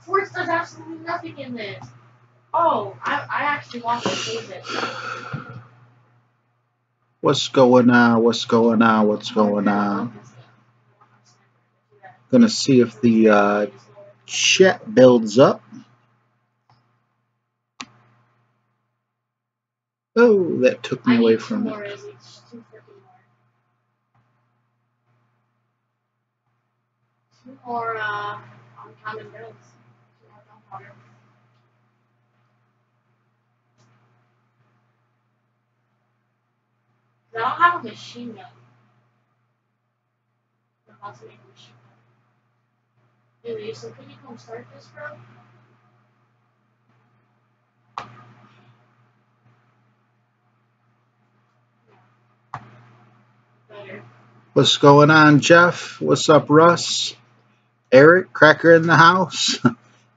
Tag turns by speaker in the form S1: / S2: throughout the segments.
S1: Force does absolutely nothing in this. Oh, I actually want to save it.
S2: What's going on? What's going on? What's going on? Gonna see if the chat builds up. Oh, that took me away from it.
S1: Two more uncommon bills. I don't have a machine gun. I'm about to make a machine gun. Anyway, so can you come start this, bro? Better.
S2: What's going on, Jeff? What's up, Russ? Eric, Cracker in the house.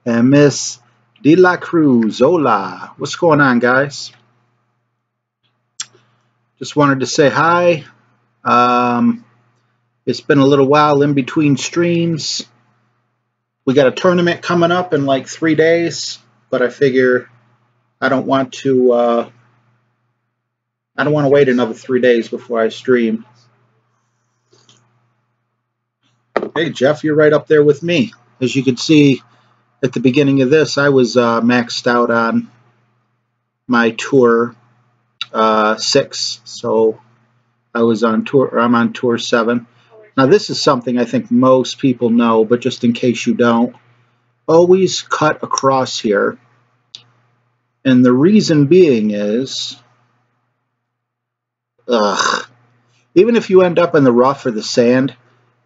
S2: And Miss De La Cruz. Hola. What's going on, guys? Just wanted to say hi. It's been a little while in between streams. We got a tournament coming up in like 3 days, but I figure I don't want to wait another 3 days before I stream. Hey, Jeff, you're right up there with me. As you can see at the beginning of this, I was maxed out on my tour 6, so I'm on tour 7. Now this is something I think most people know, but just in case you don't, always cut across here. And the reason being is, even if you end up in the rough or the sand,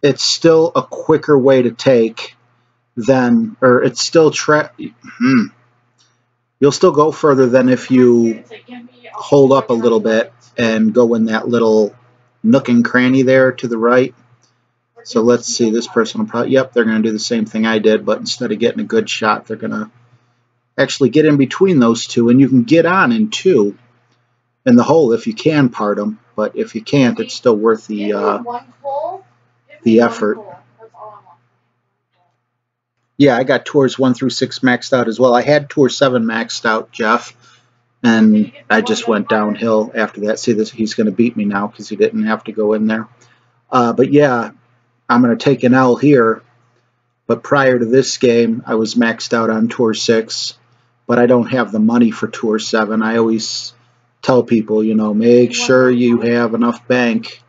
S2: it's still a quicker way to take than, or it's still you'll still go further than if you hold up a little bit and go in that little nook and cranny there to the right. So let's see, this person will probably, yep, they're going to do the same thing I did, but instead of getting a good shot, they're going to actually get in between those two, and you can get on in two in the hole if you can part them, but if you can't, it's still worth the effort. Yeah, I got tours 1 through 6 maxed out as well. I had tour 7 maxed out, Jeff, and I just went downhill after that. See, he's going to beat me now because he didn't have to go in there. But yeah, I'm going to take an L here, but prior to this game, I was maxed out on Tour 6, but I don't have the money for Tour 7. I always tell people, you know, make sure you have enough bank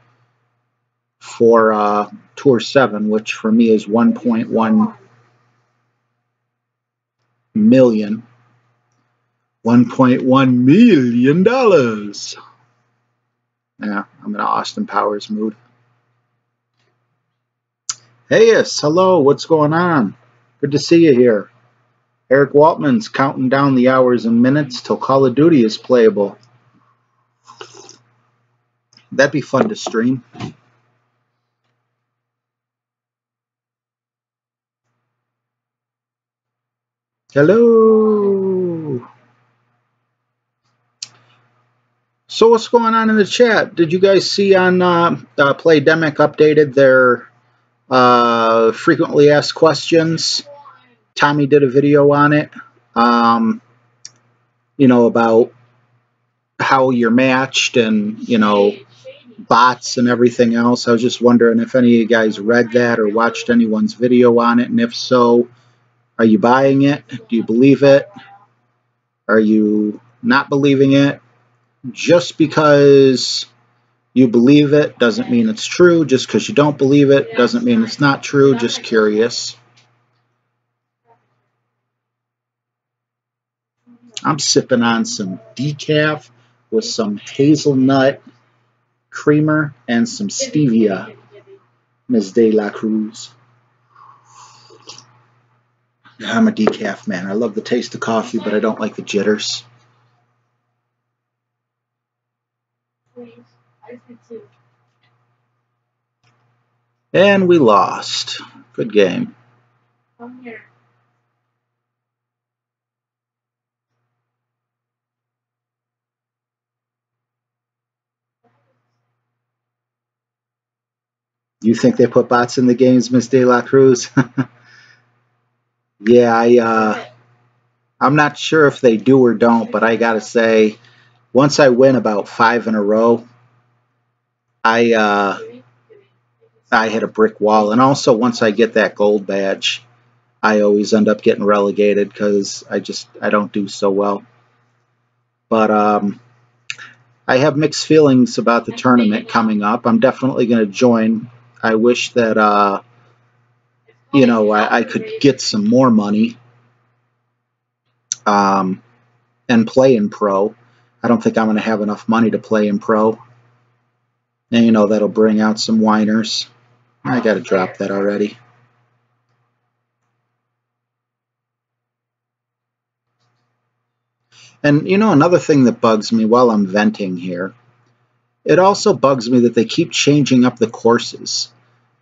S2: for Tour 7, which for me is 1.1 million. $1.1 million. Yeah, I'm in an Austin Powers mood. Hey, yes, hello, what's going on? Good to see you here. Eric Waltman's counting down the hours and minutes till Call of Duty is playable. That'd be fun to stream. Hello. So what's going on in the chat? Did you guys see on Playdemic updated their frequently asked questions? Tommy did a video on it, you know, about how you're matched and, you know, bots and everything else. I was just wondering if any of you guys read that or watched anyone's video on it, and if so, are you buying it? Do you believe it? Are you not believing it? Just because you believe it doesn't mean it's true. Just because you don't believe it doesn't mean it's not true. Just curious. I'm sipping on some decaf with some hazelnut creamer and some stevia, Ms. De La Cruz. I'm a decaf man. I love the taste of coffee, but I don't like the jitters. And we lost. Good game. You think they put bots in the games, Miss De La Cruz? Yeah, I'm not sure if they do or don't, but I gotta say, once I win about 5 in a row, I hit a brick wall. And also, once I get that gold badge, I always end up getting relegated because I don't do so well. But I have mixed feelings about the tournament coming up. I'm definitely going to join. I wish that I could get some more money and play in pro. I don't think I'm going to have enough money to play in pro. And that'll bring out some whiners. I got to drop that already. And another thing that bugs me while I'm venting here, it also bugs me that they keep changing up the courses.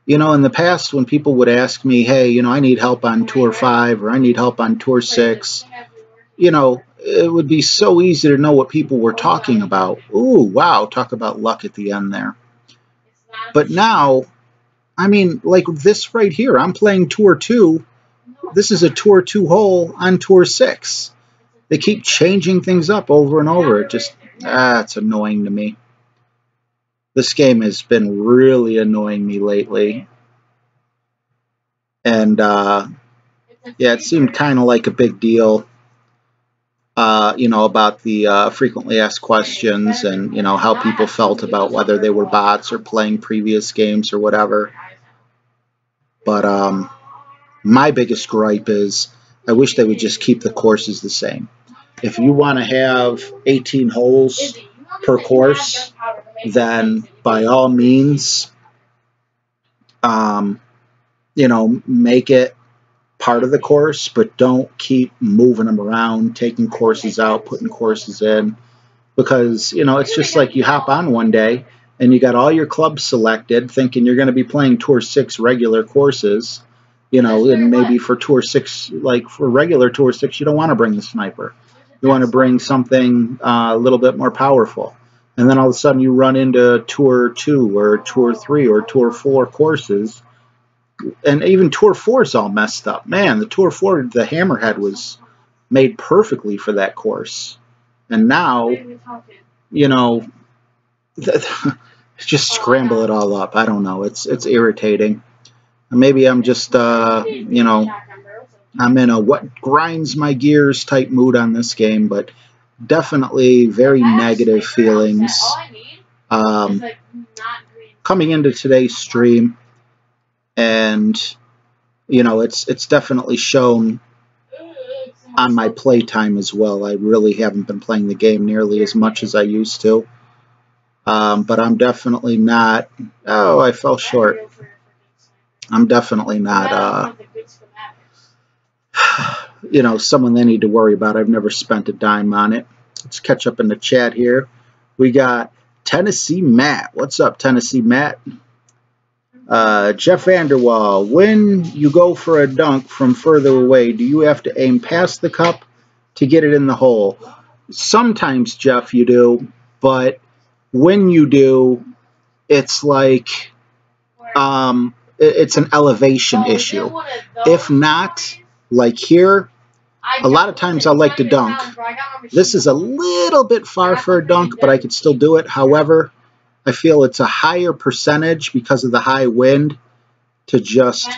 S2: In the past when people would ask me, hey, I need help on Tour 5 or I need help on Tour 6, it would be so easy to know what people were talking about. Ooh, wow, talk about luck at the end there. But now, I mean, like this right here, I'm playing Tour 2. This is a Tour 2 hole on Tour 6. They keep changing things up over and over. It just, it's annoying to me. This game has been really annoying me lately. And, yeah, it seemed kind of like a big deal, about the frequently asked questions and, how people felt about whether they were bots or playing previous games or whatever. But my biggest gripe is I wish they would just keep the courses the same. If you want to have 18 holes per course, then by all means, make it part of the course, but don't keep moving them around, taking courses out, putting courses in, because, it's just like you hop on one day and you got all your clubs selected thinking you're going to be playing Tour 6 regular courses, and maybe for Tour 6, like for regular Tour 6, you don't want to bring the sniper. You want to bring something a little bit more powerful. And then all of a sudden you run into Tour 2 or Tour 3 or Tour 4 courses. And even Tour 4 is all messed up. Man, the Tour 4, the hammerhead was made perfectly for that course. And now, just scramble it all up. I don't know. It's irritating. Maybe I'm just, I'm in a what grinds my gears type mood on this game, but definitely very negative feelings coming into today's stream. And, it's definitely shown on my playtime as well. I really haven't been playing the game nearly as much as I used to. But I'm definitely not... Oh, I fell short. I'm definitely not, someone they need to worry about. I've never spent a dime on it. Let's catch up in the chat here. We got Tennessee Matt. What's up, Tennessee Matt? Jeff Vanderwall, when you go for a dunk from further away, do you have to aim past the cup to get it in the hole? Sometimes, Jeff, you do, but when you do, it's like it's an elevation issue. If not, like here, a lot of times I like to dunk. This is a little bit far for a dunk, but I could still do it. However, I feel it's a higher percentage because of the high wind to just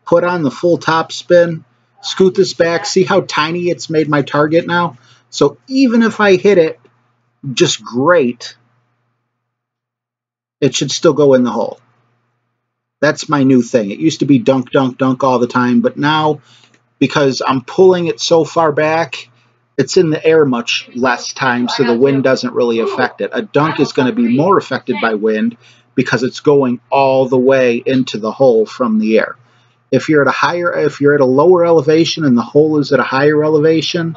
S2: put on the full top spin, scoot this back, see how tiny it's made my target now? So even if I hit it just great, it should still go in the hole. That's my new thing. It used to be dunk, dunk, dunk all the time, but now because I'm pulling it so far back, it's in the air much less time, so the wind doesn't really affect it. A dunk is going to be more affected by wind because it's going all the way into the hole from the air. If you're at a lower elevation and the hole is at a higher elevation,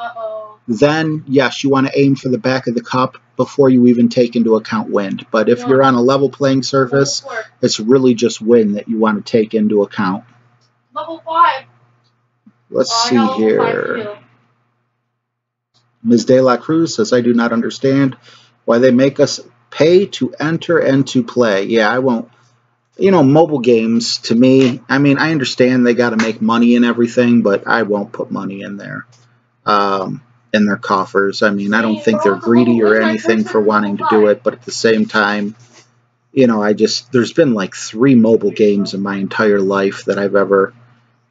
S2: then yes, you want to aim for the back of the cup before you even take into account wind. But if you're on a level playing surface, it's really just wind that you want to take into account.
S1: Level 5.
S2: Let's see here. Ms. De La Cruz says, I do not understand why they make us pay to enter and to play. Yeah, I won't. you know, mobile games, to me, I mean, I understand they got to make money and everything, but I won't put money in there, in their coffers. I mean, I don't think they're greedy or anything for wanting to do it, but at the same time, you know, there's been like 3 mobile games in my entire life that I've ever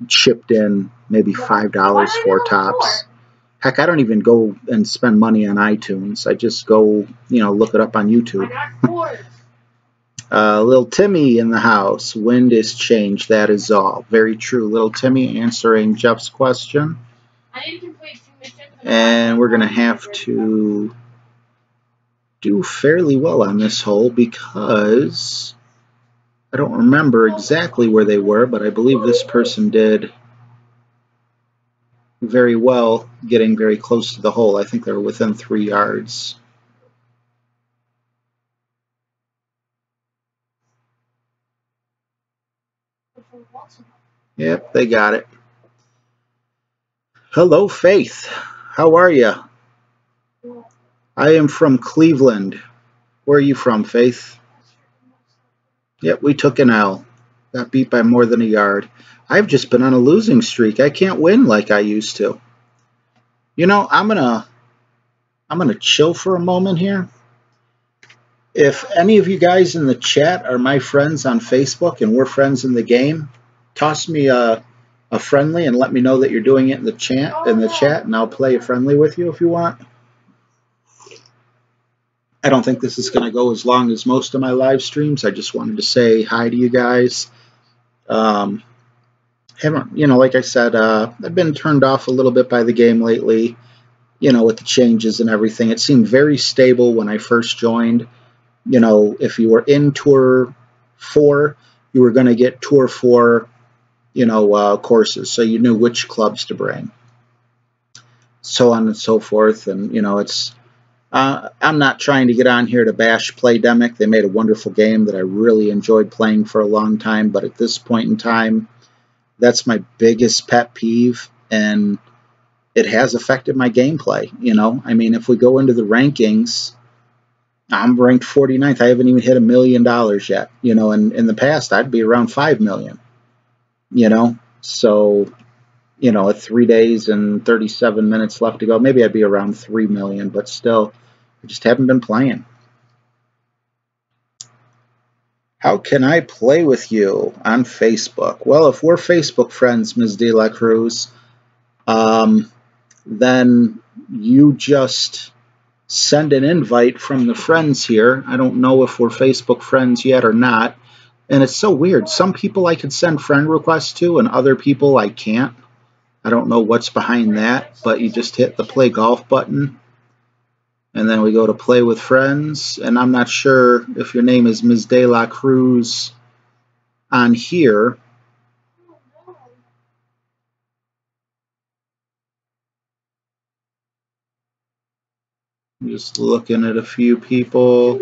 S2: chipped in maybe $5 for tops. Heck, I don't even go and spend money on iTunes. I just go, you know, look it up on YouTube. Little Timmy in the house. Wind is change, that is all. Very true. Little Timmy answering Jeff's question. And we're going to have to do fairly well on this hole because I don't remember exactly where they were, but I believe this person did very well getting very close to the hole. I think they were within 3 yards. Yep, they got it. Hello, Faith. How are you? I am from Cleveland. Where are you from, Faith? Yep, we took an L. Got beat by more than a yard. I've just been on a losing streak. I can't win like I used to. You know, I'm gonna chill for a moment here. If any of you guys in the chat are my friends on Facebook and we're friends in the game, toss me a friendly and let me know that you're doing it in the chat, and I'll play a friendly with you if you want. I don't think this is going to go as long as most of my live streams. I just wanted to say hi to you guys. Haven't, you know, like I said, I've been turned off a little bit by the game lately, you know, with the changes and everything. It seemed very stable when I first joined. You know, if you were in Tour 4, you were going to get Tour 4, you know, courses, so you knew which clubs to bring, so on and so forth. And, you know, it's, I'm not trying to get on here to bash Playdemic. They made a wonderful game that I really enjoyed playing for a long time, but at this point in time, that's my biggest pet peeve, and it has affected my gameplay. You know, I mean, if we go into the rankings, I'm ranked 49th. I haven't even hit $1 million yet. You know, and in the past, I'd be around 5 million. You know, so, you know, at 3 days and 37 minutes left to go, maybe I'd be around 3 million, but still, I just haven't been playing. How can I play with you on Facebook? Well, if we're Facebook friends, Ms. De La Cruz, then you just send an invite from the friends here. I don't know if we're Facebook friends yet or not. And it's so weird. Some people I can send friend requests to, and other people I can't. I don't know what's behind that, but you just hit the play golf button. And then we go to play with friends. And I'm not sure if your name is Ms. De La Cruz on here. I'm just looking at a few people.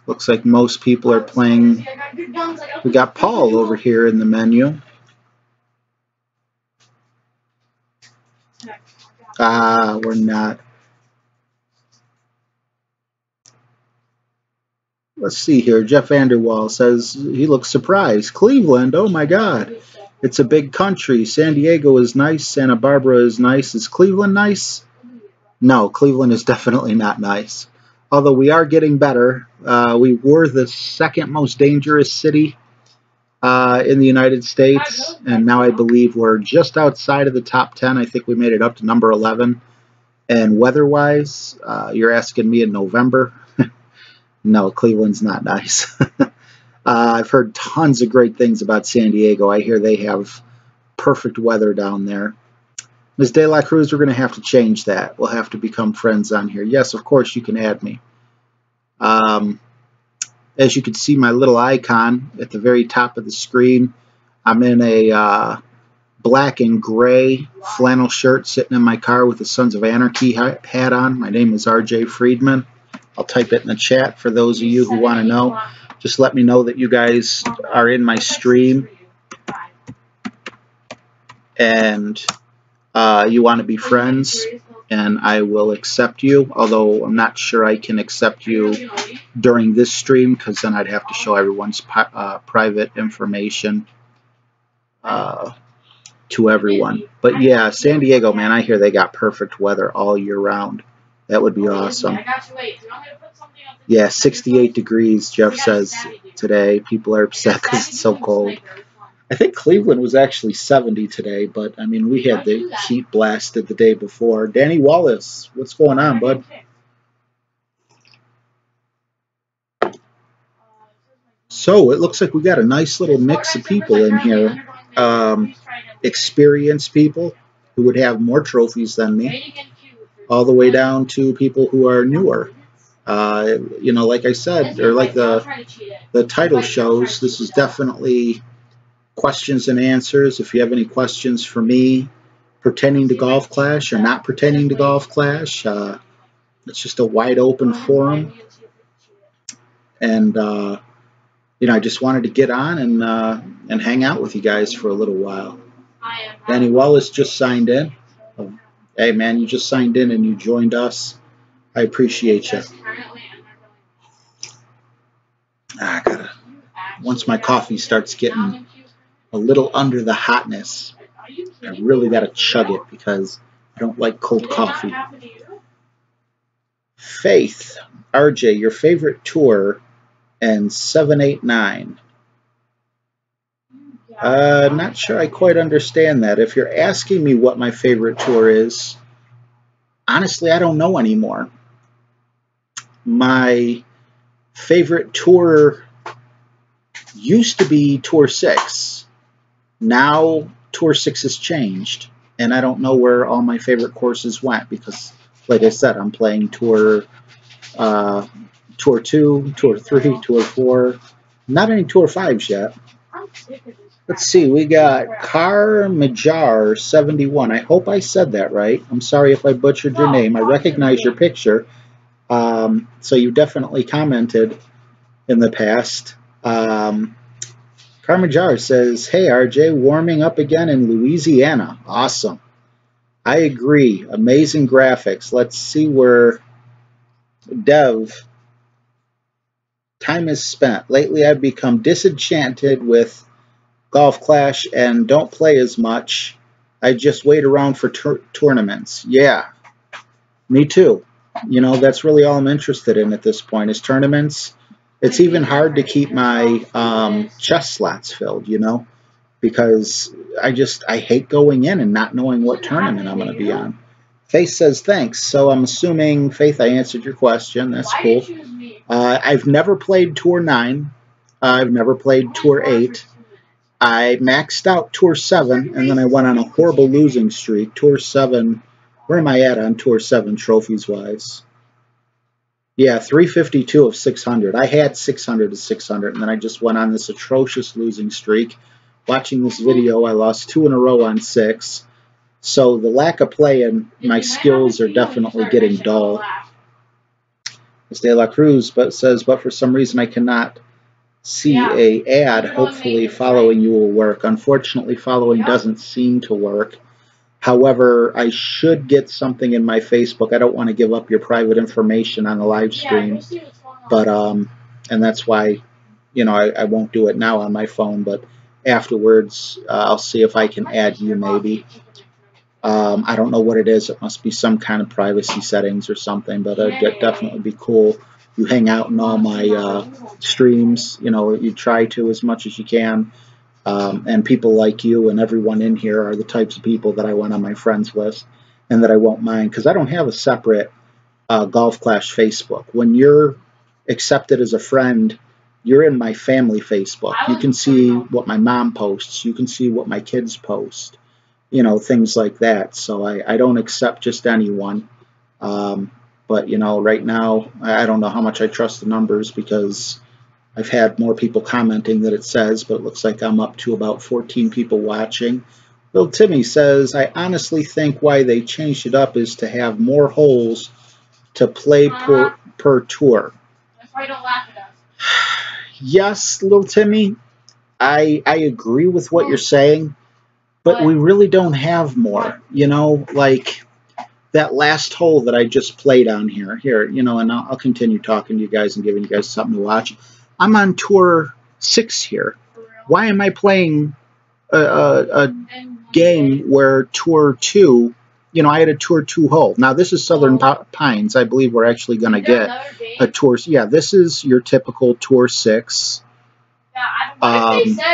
S2: Looks like most people are playing. We got Paul over here in the menu. We're not. Let's see here. Jeff Vanderwall says he looks surprised. Cleveland, oh my God. It's a big country. San Diego is nice. Santa Barbara is nice. Is Cleveland nice? No, Cleveland is definitely not nice. Although we are getting better. We were the second most dangerous city in the United States, and now I believe we're just outside of the top 10. I think we made it up to number 11. And weather-wise, you're asking me in November? No, Cleveland's not nice. I've heard tons of great things about San Diego. I hear they have perfect weather down there. Ms. De La Cruz, we're going to have to change that. We'll have to become friends on here. Yes, of course, you can add me. As you can see, my little icon at the very top of the screen, I'm in a black and gray flannel shirt sitting in my car with the Sons of Anarchy hat on. My name is RJ Friedman. I'll type it in the chat for those of you who want to know. Just let me know that you guys are in my stream and you want to be friends. and I will accept you, although I'm not sure I can accept you during this stream because then I'd have to show everyone's private information to everyone. But yeah, San Diego, man, I hear they got perfect weather all year round. That would be awesome. Yeah, 68 degrees, Jeff says today. People are upset because it's so cold. I think Cleveland was actually 70 today, but I mean, we had the heat blasted the day before. Danny Wallace, what's going on, bud? So it looks like we got a nice little mix of people in here. Experienced people who would have more trophies than me, all the way down to people who are newer. You know, like I said, or like the title shows, this is definitely questions and answers. If you have any questions for me pertaining to Golf Clash or not pertaining to Golf Clash, it's just a wide open forum. And you know, I just wanted to get on and hang out with you guys for a little while. Danny Wallace just signed in. Oh, hey man, you just signed in and you joined us. I appreciate you. I gotta, once my coffee starts getting a little under the hotness, I really gotta chug it because I don't like cold coffee. Faith, RJ, your favorite tour, and 789. Not sure I quite understand that. If you're asking me what my favorite tour is, honestly, I don't know anymore. My favorite tour used to be Tour 6. Now Tour 6 has changed, and I don't know where all my favorite courses went because, like I said, I'm playing Tour 2, Tour 3, Tour 4. Not any Tour 5s yet. Let's see, we got Car Majar 71. I hope I said that right. I'm sorry if I butchered your name. I recognize your picture. So you definitely commented in the past. Car Majar says, hey RJ, warming up again in Louisiana. Awesome. I agree. Amazing graphics. Let's see where Dev. Time is spent. Lately I've become disenchanted with Golf Clash and don't play as much. I just wait around for tournaments. Yeah, me too. You know, that's really all I'm interested in at this point is tournaments. It's even hard to keep my chess slots filled, you know, because I hate going in and not knowing what tournament I'm going to be on. Faith says thanks. So I'm assuming, Faith, I answered your question. That's cool. I've never played Tour 9. I've never played Tour 8. I maxed out Tour 7, and then I went on a horrible losing streak. Tour 7, where am I at on Tour 7 trophies-wise? Yeah, 352 of 600. I had 600 to 600, and then I just went on this atrocious losing streak. Watching this video, I lost 2 in a row on 6. So the lack of play and my skills are definitely getting dull. De La Cruz says, but for some reason I cannot see a ad. Hopefully following you will work. Unfortunately, following doesn't seem to work. However, I should get something in my Facebook. I don't want to give up your private information on the live stream, but and that's why, you know, I won't do it now on my phone, but afterwards I'll see if I can add you maybe. I don't know what it is. It must be some kind of privacy settings or something, but it'd definitely be cool. You hang out in all my streams, you know, you try to as much as you can. And people like you and everyone in here are the types of people that I want on my friends list and that I won't mind because I don't have a separate Golf Clash Facebook. When you're accepted as a friend, you're in my family Facebook. You can see what my mom posts. You can see what my kids post. You know, things like that. So I don't accept just anyone. But, you know, right now, I don't know how much I trust the numbers because I've had more people commenting than it says, but it looks like I'm up to about 14 people watching. Bill Timmy says, I honestly think why they changed it up is to have more holes to play per tour.
S1: That's why you don't laugh at us.
S2: Yes, Little Timmy, I agree with what you're saying. But we really don't have more, you know, like that last hole that I just played on here, you know, and I'll continue talking to you guys and giving you guys something to watch. I'm on tour 6 here. Why am I playing a game where tour 2, you know, I had a tour 2 hole. Now this is Southern Pines. I believe we're actually going to get a tour. Yeah, this is your typical tour 6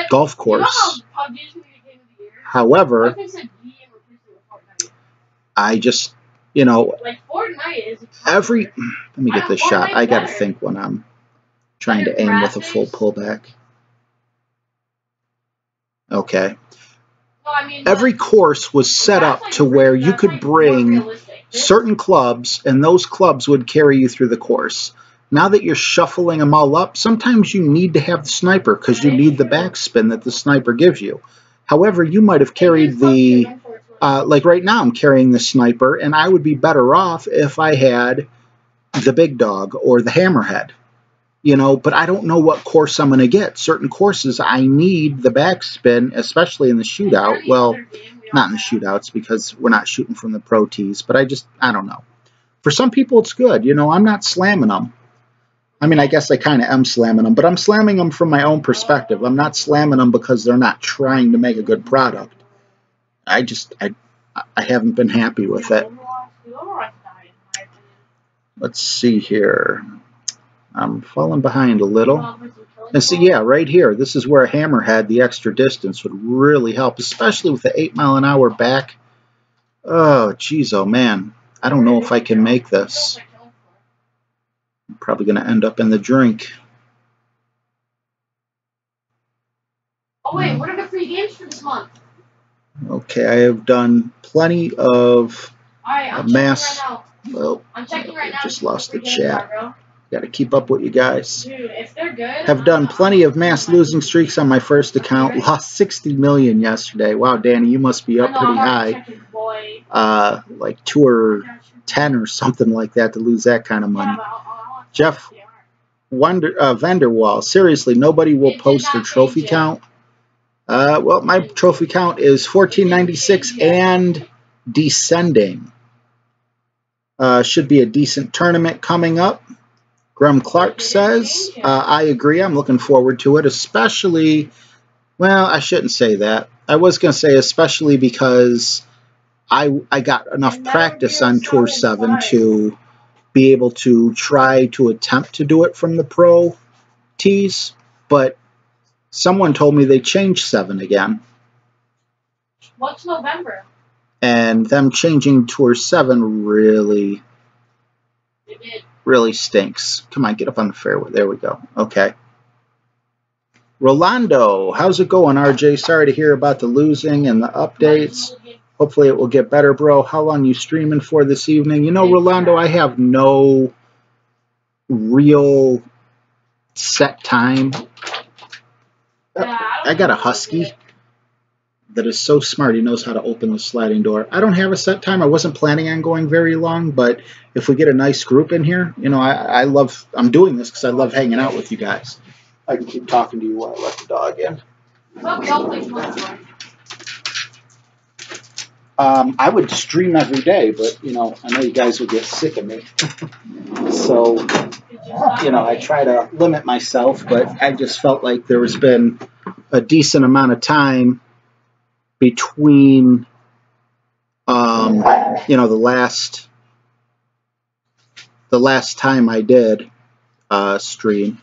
S2: golf course. However, I just, you know, let me get this shot. I got to think when I'm trying to aim with a full pullback. Okay. Every course was set up to where you could bring certain clubs, and those clubs would carry you through the course. Now that you're shuffling them all up, sometimes you need to have the sniper because you need the backspin that the sniper gives you. However, you might have carried the, like right now I'm carrying the sniper, and I would be better off if I had the big dog or the hammerhead. You know, but I don't know what course I'm going to get. Certain courses, I need the backspin, especially in the shootout. Well, not in the shootouts because we're not shooting from the pro tees, but I don't know. For some people, it's good. You know, I'm not slamming them. I mean, I guess I kind of am slamming them, but I'm slamming them from my own perspective. I'm not slamming them because they're not trying to make a good product. I haven't been happy with it. Let's see here. I'm falling behind a little. And see, yeah, right here, this is where a hammerhead, the extra distance, would really help, especially with the 8-mile-an-hour back. Oh, geez, oh, man. I don't know if I can make this. I'm probably going to end up in the drink.
S1: Oh, wait, what are the free games for this month?
S2: Okay, I have done plenty of mass. Well,
S1: I'm checking right now.
S2: Just lost the chat. Got to keep up with you guys.
S1: Dude, if they're good,
S2: have done plenty of mass losing streaks on my first account. Lost 60 million yesterday. Wow, Danny, you must be up pretty high. Like 2 or 10 or something like that to lose that kind of money. Jeff Vanderwall. Seriously, nobody will post their trophy count. Well, my trophy count is 1496 and descending. Should be a decent tournament coming up. Graham Clark says, I agree. I'm looking forward to it, especially, well, I shouldn't say that. I was going to say especially because I got enough practice on Tour 7 to be able to try to attempt to do it from the pro tees, but someone told me they changed 7 again.
S1: What's November?
S2: And them changing Tour 7 really stinks. Come on, get up on the fairway. There we go. Okay. Rolando, how's it going, RJ? Sorry to hear about the losing and the updates. Hopefully it will get better, bro. How long you streaming for this evening? You know, Rolando, I have no real set time. I got a husky that is so smart. He knows how to open the sliding door. I don't have a set time. I wasn't planning on going very long, but if we get a nice group in here, you know, I'm doing this because I love hanging out with you guys. I can keep talking to you while I let the dog in. I would stream every day, but, you know, I know you guys would get sick of me. So, you know, I try to limit myself, but I just felt like there has been a decent amount of time between, you know, the last time I did stream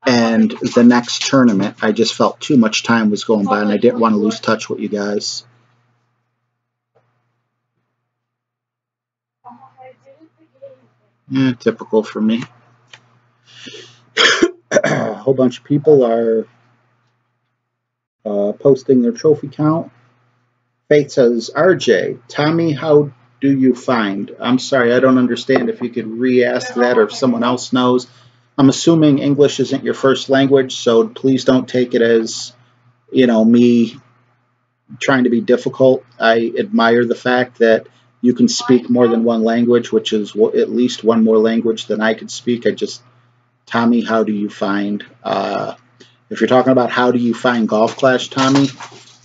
S2: and the next tournament. I just felt too much time was going by, and I didn't want to lose touch with you guys. Yeah, typical for me. A whole bunch of people are posting their trophy count. Faith says, RJ, Tommy, how do you find? I'm sorry, I don't understand. If you could re-ask that, or if someone else knows. I'm assuming English isn't your first language, so please don't take it as, you know, me trying to be difficult. I admire the fact that you can speak more than one language, which is at least one more language than I could speak. Tommy, how do you find, if you're talking about how do you find Golf Clash, Tommy,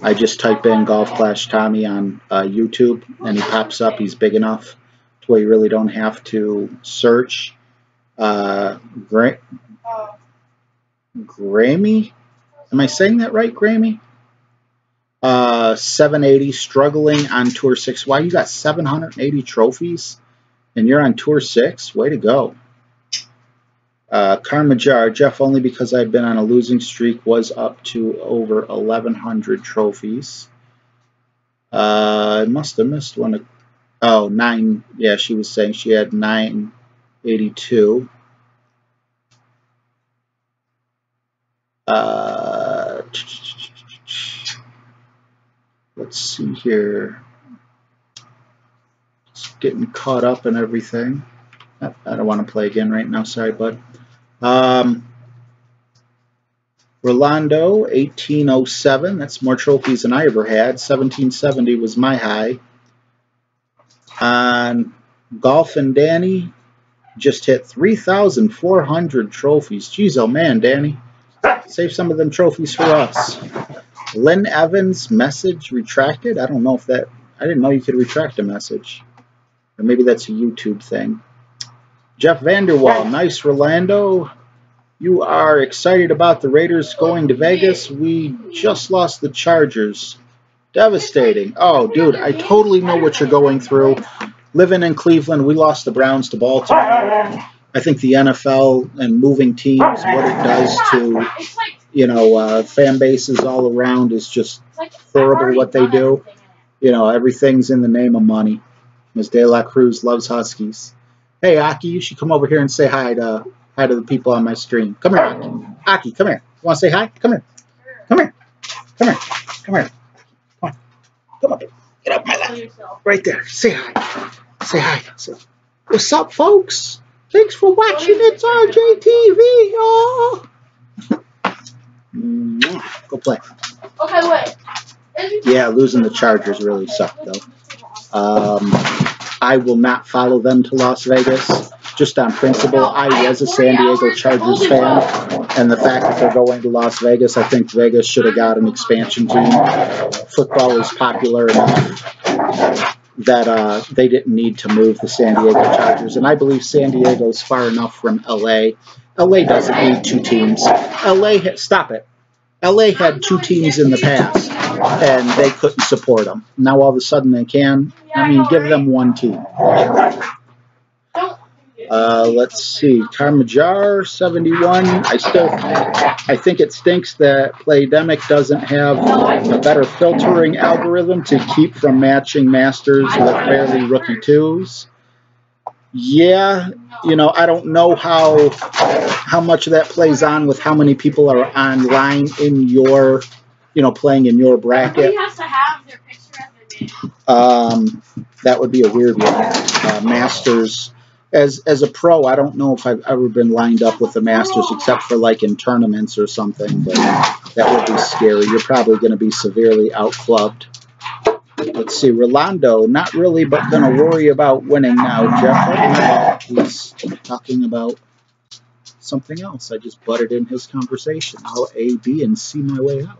S2: I just type in Golf Clash Tommy on YouTube, and he pops up. He's big enough to where you really don't have to search. Grammy? Am I saying that right, Grammy? 780, struggling on Tour 6. Wow, you got 780 trophies, and you're on Tour 6? Way to go. Karmajar, Jeff, only because I've been on a losing streak, was up to over 1,100 trophies. I must have missed one. Oh, 9. Yeah, she was saying she had 982. Let's see here. Just getting caught up in everything. I don't want to play again right now. Sorry, bud. Rolando, 1807. That's more trophies than I ever had. 1770 was my high. On Golf and Danny, just hit 3,400 trophies. Jeez, oh man, Danny. Save some of them trophies for us. Lynn Evans, message retracted. I don't know if that... I didn't know you could retract a message. Or maybe that's a YouTube thing. Jeff Vanderwall, nice Rolando. You are excited about the Raiders going to Vegas. We just lost the Chargers. Devastating. Oh, dude, I totally know what you're going through. Living in Cleveland, we lost the Browns to Baltimore. I think the NFL and moving teams, what it does to, you know, fan bases all around is just horrible what they do. You know, everything's in the name of money. Ms. De La Cruz loves Huskies. Hey, Aki, you should come over here and say hi to the people on my stream. Come here, Aki. Aki, come here. You want to say hi? Come here. Come here. Come here. Come here. Come on. Come up. Get up my lap. Right there. Say hi. Say hi. Say, what's up, folks? Thanks for watching ItsRJTV, y'all. Go play.
S1: Okay, wait.
S2: Yeah, losing the Chargers really sucked, though. I will not follow them to Las Vegas, just on principle. I, as a San Diego Chargers fan, and the fact that they're going to Las Vegas, I think Vegas should have got an expansion team. Football is popular enough that they didn't need to move the San Diego Chargers, and I believe San Diego's far enough from LA. LA doesn't need two teams. Stop it. LA had two teams in the past, and they couldn't support them. Now all of a sudden they can. I mean, give them one team. Let's see. Karmajar, 71. I think it stinks that Playdemic doesn't have a better filtering algorithm to keep from matching masters with barely rookie twos. Yeah, you know, I don't know how much of that plays on with how many people are online in your, you know, playing in your bracket.
S1: Everybody has to have their picture at their name.
S2: That would be a weird one. Masters, as a pro, I don't know if I've ever been lined up with the Masters except for like in tournaments or something, but that would be scary. You're probably going to be severely outclubbed. Let's see, Rolando, not really, but going to worry about winning now. Jeff, he's talking about something else. I just butted in his conversation. I'll A, B, and C my way out.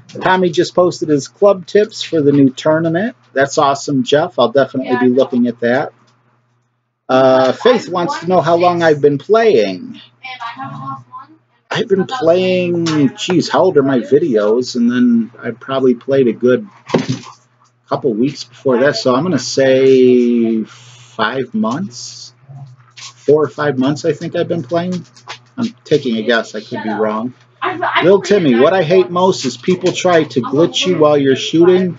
S2: Tommy just posted his club tips for the new tournament. That's awesome, Jeff. I'll definitely be looking at that. Faith wants to know how long I've been playing. I've been playing, geez, how old are my videos? And then I probably played a good couple weeks before that, so I'm going to say 5 months. 4 or 5 months I think I've been playing. I'm taking a guess. I could be wrong. Lil Timmy, what I hate most is people try to glitch you while you're shooting.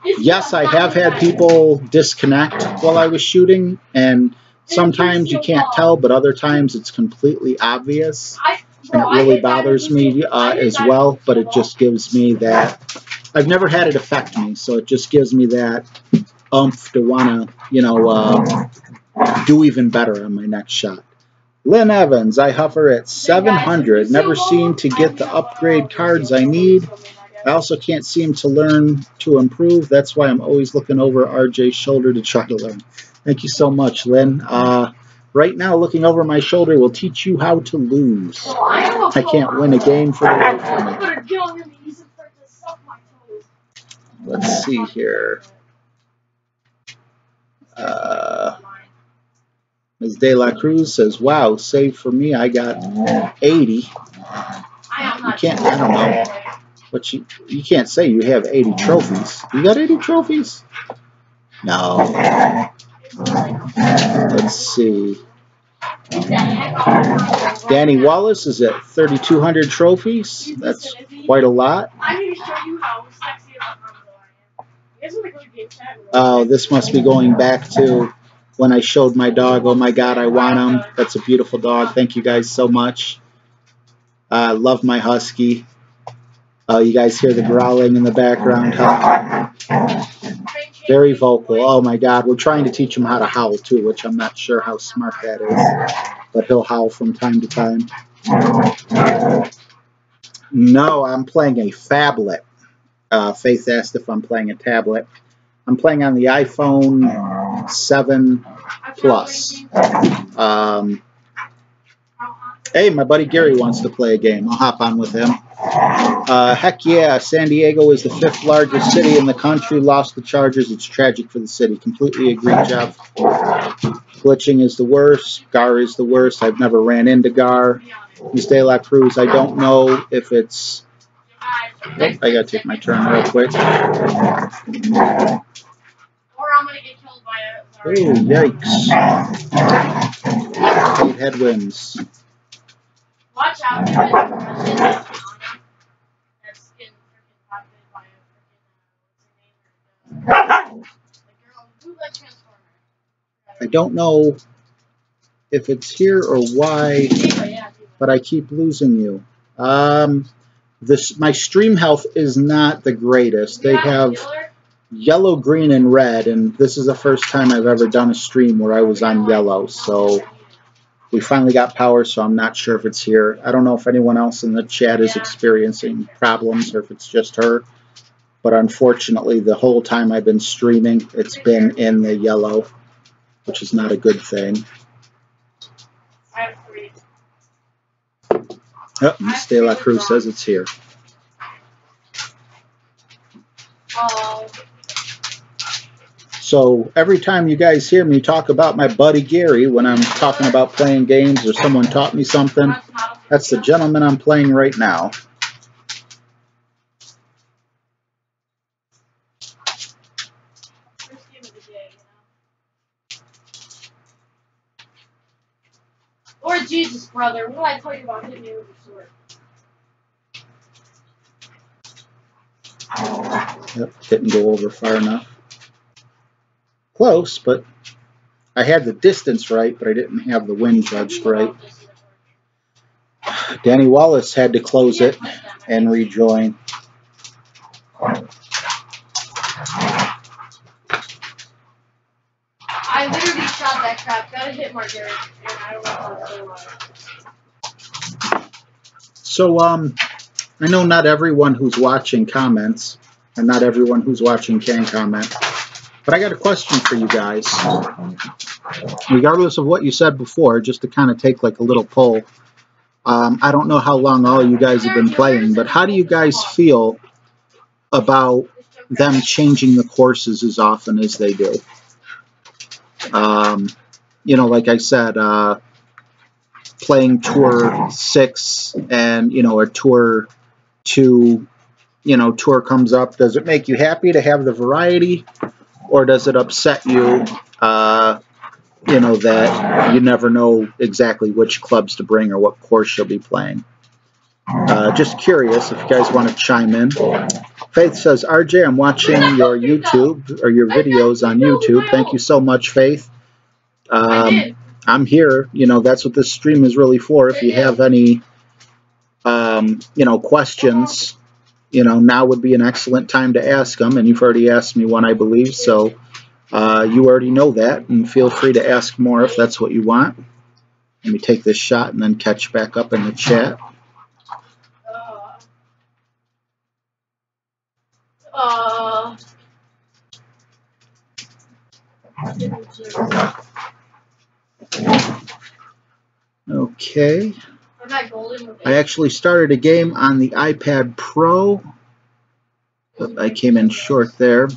S2: Yes, I have had people disconnect while I was shooting, and sometimes you can't tell, but other times it's completely obvious, and it really bothers me as well, but it just gives me that... I've never had it affect me, so it just gives me that oomph to want to, you know, do even better on my next shot. Lynn Evans, I hover at 700. Never seem to get the upgrade cards I need. I also can't seem to learn to improve. That's why I'm always looking over RJ's shoulder to try to learn. Thank you so much, Lynn. Right now, looking over my shoulder will teach you how to lose. I can't win a game for the life of me. Let's see here. Ms. De La Cruz says, "Wow, save for me. I got 80. You can't. I don't know. But you can't say you have 80 trophies. You got 80 trophies? No. Let's see. Danny Wallace is at 3,200 trophies. That's quite a lot.
S1: I need to show you how sexy of a combo I am. You guys want to go to game chat?
S2: Oh, this must be going back to when I showed my dog. Oh my God, I want him. That's a beautiful dog. Thank you guys so much. I love my husky. You guys hear the growling in the background. Very vocal. Oh my God, we're trying to teach him how to howl too, which I'm not sure how smart that is. But he'll howl from time to time. No, I'm playing a phablet. Faith asked if I'm playing a tablet. I'm playing on the iPhone 7 Plus. Hey, my buddy Gary wants to play a game. I'll hop on with him. Heck yeah, San Diego is the 5th largest city in the country. Lost the Chargers. It's tragic for the city. Completely agree, Jeff. Glitching is the worst. Gar is the worst. I've never ran into Gar. Ms. De La Cruz, I don't know if it's... Oh, I gotta take my turn real quick.
S1: Or I'm gonna get killed by a...
S2: Oh, yikes. 8 headwinds.
S1: Watch out, because that skin freaking populated by a freaking, what's her name? The girl who like Transformer.
S2: I don't know if it's here or why, but I keep losing you. My stream health is not the greatest. They have yellow, green, and red, and this is the first time I've ever done a stream where I was on yellow, so we finally got power, so I'm not sure if it's here. I don't know if anyone else in the chat is experiencing problems or if it's just her, but unfortunately the whole time I've been streaming it's been in the yellow, which is not a good thing.
S1: I have 3.
S2: Oh, Ms. De La Cruz says it's here. So every time you guys hear me talk about my buddy Gary when I'm talking about playing games or someone taught me something, that's the gentleman I'm playing right now.
S1: First game of the day, you know? Lord Jesus, brother, what did I tell you about hitting me with a sword?
S2: Yep, didn't go over far enough. Close, but I had the distance right, but I didn't have the wind judged right. Danny Wallace had to close it and rejoin.
S1: I literally shot that crap. Gotta hit Margaret, and I don't know how to.
S2: So, I know not everyone who's watching comments, and not everyone who's watching can comment. But I got a question for you guys. Regardless of what you said before, just to kind of take like a little poll. I don't know how long all you guys have been playing, but how do you guys feel about them changing the courses as often as they do? You know, like I said, playing Tour 6 and, you know, a Tour 2, you know, tour comes up. Does it make you happy to have the variety? Or does it upset you, you know, that you never know exactly which clubs to bring or what course you'll be playing? Just curious if you guys want to chime in. Faith says, RJ, I'm watching your YouTube or your videos on YouTube. Thank you so much, Faith. I'm here. You know, that's what this stream is really for. If you have any, you know, questions, you know, now would be an excellent time to ask them, and you've already asked me one, I believe, so you already know that, and feel free to ask more if that's what you want. Let me take this shot and then catch back up in the chat. Okay. I actually started a game on the iPad Pro, I came in short there.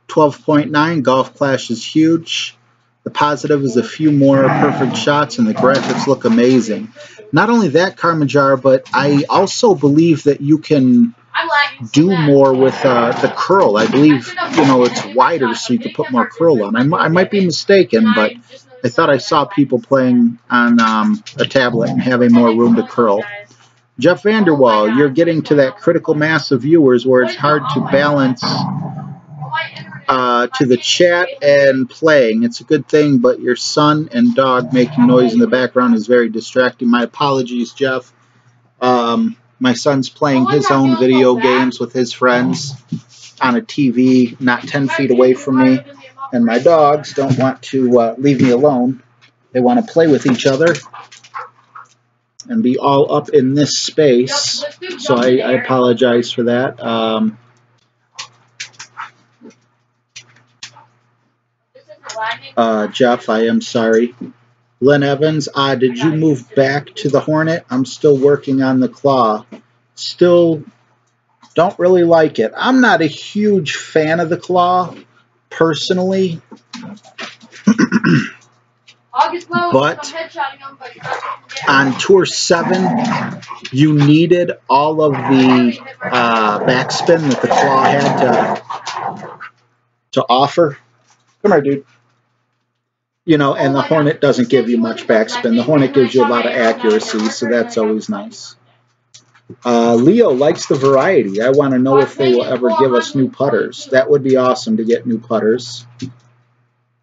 S2: 12.9. Golf Clash is huge. The positive is a few more perfect shots, and the graphics look amazing. Not only that, Carmajar, but I also believe that you can do more with the curl. I believe, you know, it's wider, so you can put more curl on. I might be mistaken, but I thought I saw people playing on a tablet and having more room to curl. Jeff Vanderwall, you're getting to that critical mass of viewers where it's hard to balance to the chat and playing. It's a good thing, but your son and dog making noise in the background is very distracting. My apologies, Jeff. My son's playing his own video games with his friends on a TV not 10 feet away from me, and my dogs don't want to leave me alone. They want to play with each other and be all up in this space, so I apologize for that. Jeff, I am sorry. Lynn Evans, did you move back to the Hornet? I'm still working on the Claw. Still don't really like it. I'm not a huge fan of the Claw, personally. But on Tour 7, you needed all of the backspin that the Claw had to offer. Come here, dude. You know, and the Hornet doesn't give you much backspin. The Hornet gives you a lot of accuracy, so that's always nice. Leo likes the variety. I want to know if they will ever give us new putters. That would be awesome to get new putters.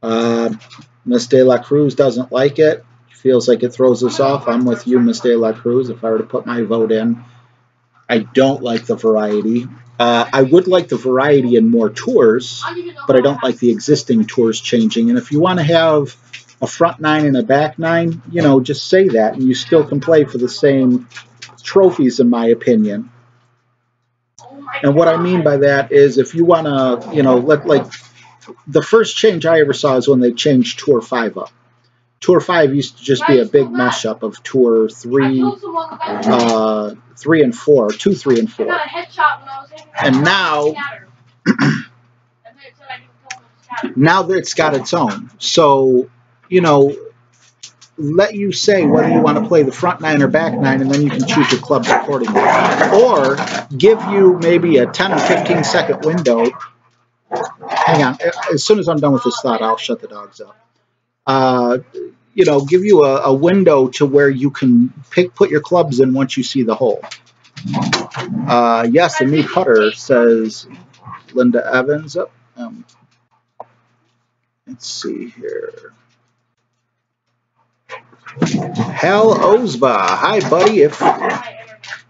S2: Miss De La Cruz doesn't like it. Feels like it throws us off. I'm with you, Miss De La Cruz, if I were to put my vote in. I don't like the variety. I would like the variety in more tours, but I don't like the existing tours changing. And if you want to have a front nine and a back nine, you know, just say that, and you still can play for the same trophies, in my opinion. And what I mean by that is if you want to, you know, like the first change I ever saw is when they changed Tour 5 up. Tour 5 used to just be a big mashup of Tour 3, 3 and 4, 2, 3, and 4. And now, now that it's got its own. So, you know, let you say whether you want to play the front nine or back nine, and then you can choose your clubs accordingly. Or give you maybe a 10 or 15 second window. Hang on. As soon as I'm done with this thought, I'll shut the dogs up. You know, give you a window to where you can put your clubs in once you see the hole. Yes, a new putter, says Linda Evans. Let's see here. Hal Osba. Hi, buddy.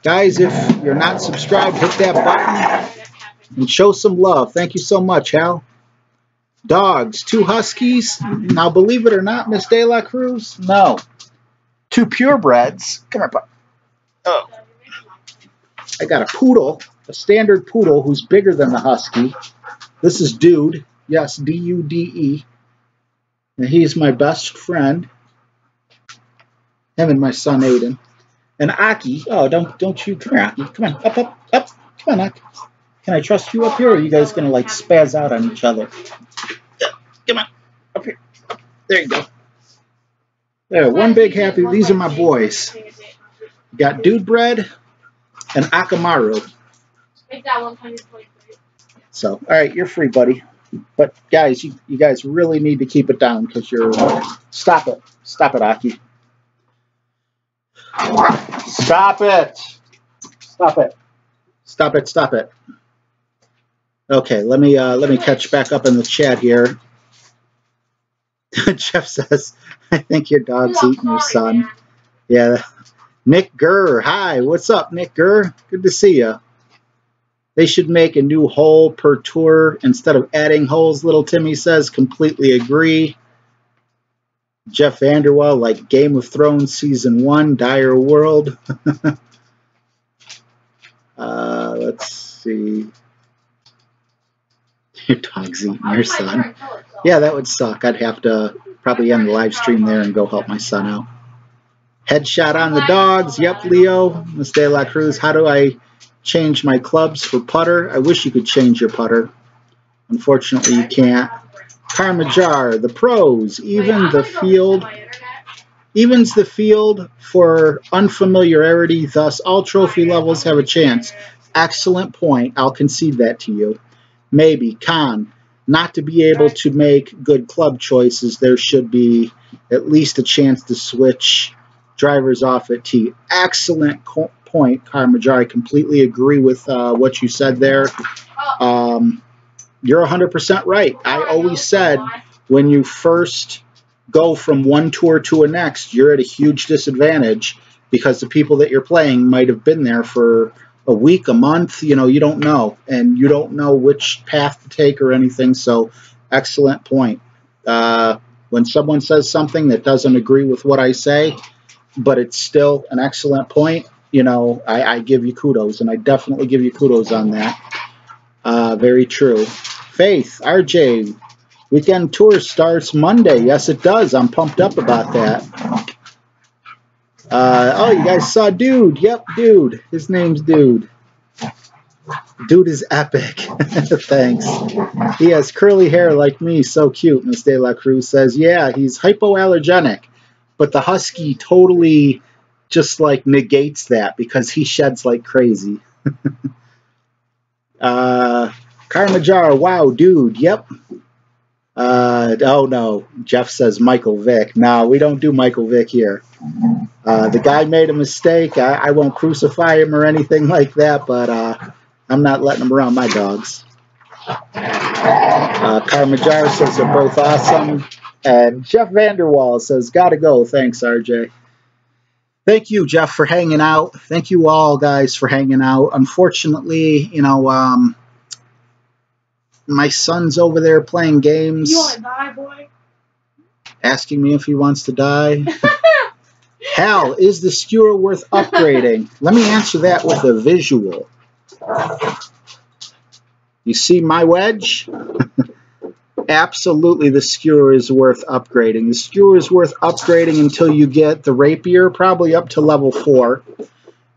S2: Guys, if you're not subscribed, hit that button and show some love. Thank you so much, Hal. Dogs, 2 Huskies. Now, believe it or not, Miss De La Cruz, no. 2 purebreds. Come here, pup. Oh. I got a poodle, a standard poodle who's bigger than the Husky. This is Dude. Yes, D-U-D-E. And he's my best friend. Him and my son, Aiden. And Aki. Oh, don't you. Come here, Aki. Come on. Up, up, up. Come on, Aki. Can I trust you up here, or are you guys going to, like, spaz out on each other? Come on. Up here. Up. There you go. There, one big happy. These are my boys. Got Dude Bread and Akamaru. So, all right, you're free, buddy. But, guys, you guys really need to keep it down because you're... Stop it. Stop it, Aki. Stop it. Stop it. Stop it. Stop it. Okay, let me catch back up in the chat here. Jeff says, I think your dog's eating your son. Yeah. Nick Gurr. Hi, what's up, Nick Gurr? Good to see you. They should make a new hole per tour instead of adding holes, Little Timmy says. Completely agree. Jeff Vanderwall, like Game of Thrones Season 1, Dire World. Let's see. Your dog's eating your son. Yeah, that would suck. I'd have to probably end the live stream there and go help my son out. Headshot on the dogs. Yep, Leo. Miss De La Cruz. How do I change my clubs for putter. I wish you could change your putter. Unfortunately, you can't. Karmajar, the pros, evens the field for unfamiliarity, thus all trophy levels have a chance. Excellent point. I'll concede that to you. Maybe. Con, not to be able to make good club choices, there should be at least a chance to switch drivers off at tee. Excellent point, Karmajar. I completely agree with what you said there. You're 100% right. I always said when you first go from one tour to a next, you're at a huge disadvantage because the people that you're playing might have been there for a week, a month, you know, you don't know. And you don't know which path to take or anything, so excellent point. When someone says something that doesn't agree with what I say, but it's still an excellent point, you know, I give you kudos, and I definitely give you kudos on that. Very true. Faith, RJ, weekend tour starts Monday. Yes, it does. I'm pumped up about that. Oh, you guys saw Dude. Yep, Dude. His name's Dude. Dude is epic. Thanks. He has curly hair like me. So cute, Miss De La Cruz says. Yeah, he's hypoallergenic, but the husky totally just like negates that because he sheds like crazy. Karmajar, wow, Dude. Yep. Oh no, Jeff says Michael Vick. No, we don't do Michael Vick here. The guy made a mistake. I won't crucify him or anything like that, but I'm not letting him around my dogs. Karmajar says they're both awesome. And Jeff Vanderwall says, gotta go. Thanks, RJ. Thank you, Jeff, for hanging out. Thank you all, guys, for hanging out. Unfortunately, you know, my son's over there playing games.
S1: You want to die, boy?
S2: Asking me if he wants to die. Hal, is the skewer worth upgrading? Let me answer that with a visual. You see my wedge? Absolutely, the skewer is worth upgrading. The skewer is worth upgrading until you get the rapier, probably up to level 4.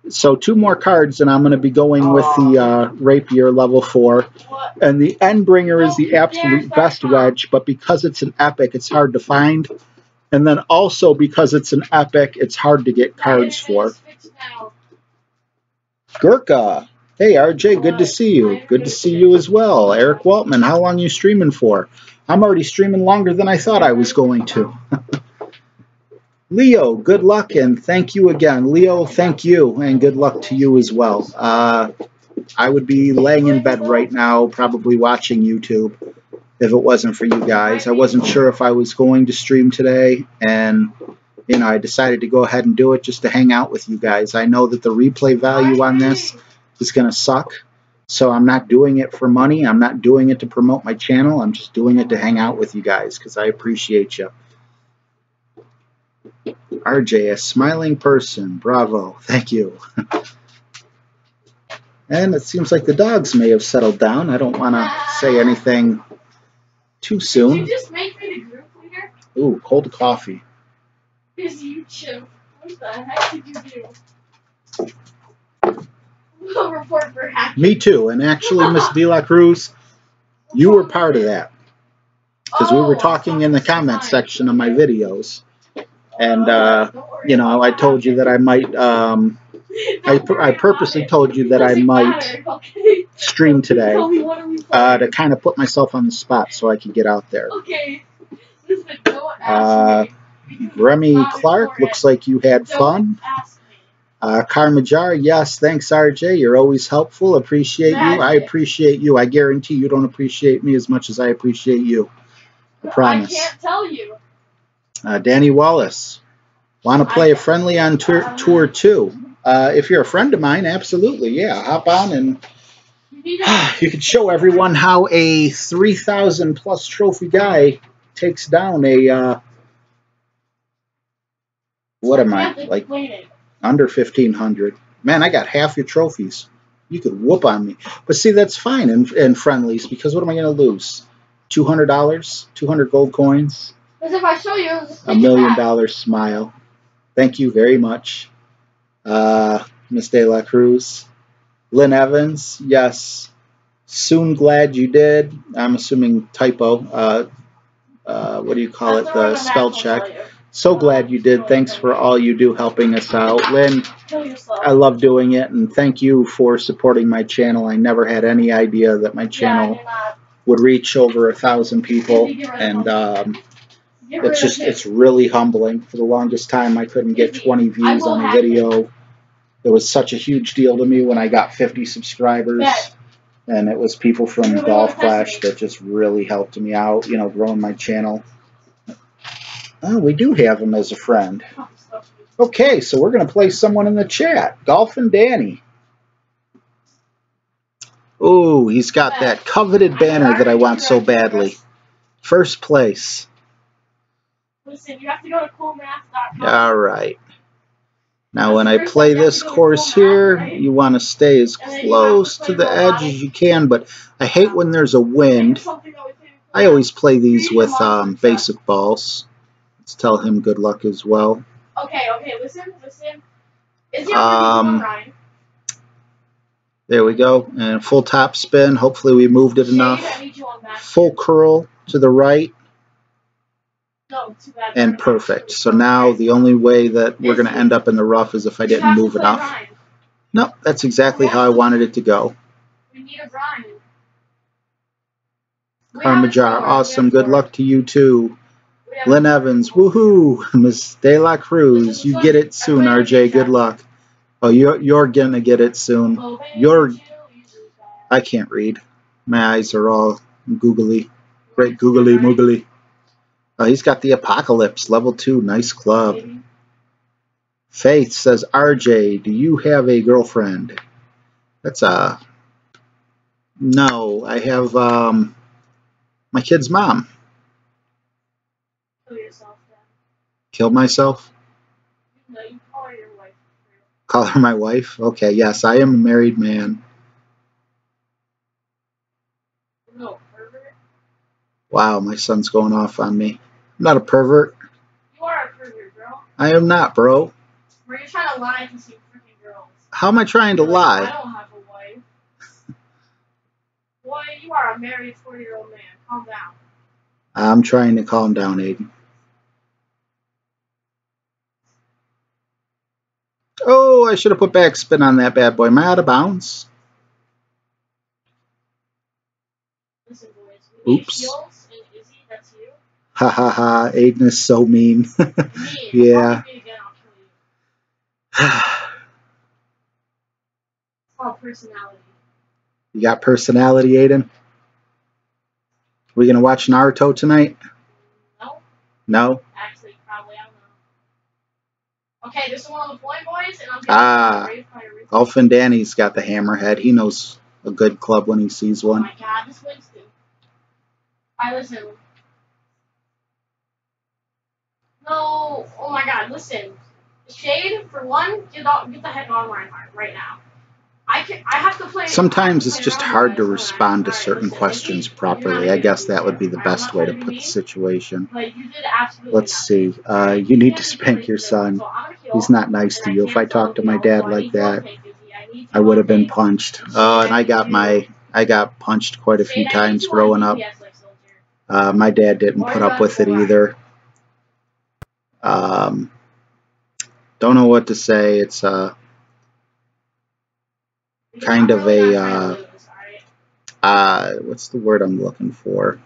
S2: So 2 more cards, and I'm going to be going with the rapier level 4. And the Endbringer is the absolute best wedge, but because it's an epic, it's hard to find. And then also because it's an epic, it's hard to get cards for. Gurkha. Hey, RJ, good to see you. Good to see you as well. Eric Waltman, how long are you streaming for? I'm already streaming longer than I thought I was going to. Leo, good luck and thank you again. Leo, thank you and good luck to you as well. I would be laying in bed right now probably watching YouTube if it wasn't for you guys. I wasn't sure if I was going to stream today, and you know, I decided to go ahead and do it just to hang out with you guys. I know that the replay value on this is going to suck, so I'm not doing it for money. I'm not doing it to promote my channel. I'm just doing it to hang out with you guys because I appreciate you. RJ, a smiling person. Bravo. Thank you. And it seems like the dogs may have settled down. I don't want to say anything too soon.
S1: Did you just make me the group leader?
S2: Ooh, cold coffee.
S1: Because you chimp. What the heck did you do? We'll report for hacking.
S2: Me too. And actually, Miss De La Cruz, you were part of that. Because we were talking in the comment section of my videos. And, you know, I told you that I might, I purposely told you that I might stream today to kind of put myself on the spot so I could get out there. Remy Clark, looks like you had fun. Karmajar, yes, thanks, RJ. You're always helpful. Appreciate you. I appreciate you. I guarantee you don't appreciate me as much as I appreciate you. I promise.
S1: I can't tell you.
S2: Danny Wallace, want to play a friendly on tour 2? If you're a friend of mine, absolutely, yeah. Hop on and you can show everyone how a 3,000 plus trophy guy takes down a what am I, like under 1,500. Man, I got half your trophies. You could whoop on me. But see, that's fine in friendlies, because what am I going to lose? $200? 200 gold coins?
S1: Because if I show you,
S2: $1 million smile. Thank you very much, Miss De La Cruz. Lynn Evans, yes. Soon glad you did. I'm assuming typo. What do you call it? The spell check. So glad you did. Thanks for all you do helping us out. Lynn, I love doing it, and thank you for supporting my channel. I never had any idea that my channel would reach over 1,000 people, and it's really humbling. For the longest time, I couldn't get 20 views on a video. It was such a huge deal to me when I got 50 subscribers. And it was people from Golf Clash that just really helped me out, you know, growing my channel. Oh, we do have him as a friend. Okay, so we're going to play someone in the chat. Golf and Danny. Oh, he's got that coveted banner that I want so badly. First place.
S1: Listen, you have to go to coolmath.com.
S2: All right. Now, when I play this course here, you want to stay as close to the edge as you can, but I hate when there's a wind. I always play these with basic balls. Let's tell him good luck as well.
S1: Okay, listen. Is he Ryan?
S2: There we go. And full top spin. Hopefully we moved it enough. Full curl to the right. And perfect. So now the only way that we're going to end up in the rough is if I didn't move enough. Nope, that's exactly how I wanted it to go.
S1: We need a Brian.
S2: Parmijar, awesome. Good luck to you too. Lynn Evans, woohoo. Miss De La Cruz, you get it soon, RJ. Good luck. Oh, you're going to get it soon. I can't read. My eyes are all googly. Great googly moogly. He's got the Apocalypse, level 2, nice club. Faith says, RJ, do you have a girlfriend? That's no, I have my kid's mom.
S1: Kill yourself then.
S2: Kill myself?
S1: No, you call her your wife.
S2: Call her my wife? Okay, yes, I am a married man.
S1: No, pervert.
S2: Wow, my son's going off on me. I'm not a pervert.
S1: You are a pervert, bro.
S2: I am not, bro.
S1: Were you trying to lie to some freaking girls?
S2: How am I trying to lie?
S1: I don't have a wife. Boy, you are a married 40-year-old man. Calm down.
S2: I'm trying to calm down, Aiden. Oh, I should have put backspin on that bad boy. Am I out of bounds?
S1: Listen, boys.
S2: Oops.
S1: And Izzy, that's you.
S2: Ha ha ha. Aiden is so mean. Yeah.
S1: It's called personality.
S2: You got personality, Aiden? We gonna watch Naruto tonight?
S1: No.
S2: No?
S1: Actually, probably, I don't know. Okay, this is one of the point boys, and I'm getting
S2: Golf and Danny's got the hammerhead. He knows a good club when he sees one.
S1: Oh my god, this Winston. Alright, listen. No, oh my god, listen. Shade, for one, get the heck on Reinhardt right now. I have to play.
S2: Sometimes it's just hard to respond to certain questions properly. I guess that would be the best way to put the situation. Let's see. You need to spank your son. He's not nice to you. If I talked to my dad like that, I would have been punched. And I got punched quite a few times growing up. My dad didn't put up with it either. Don't know what to say. It's kind of a what's the word I'm looking for?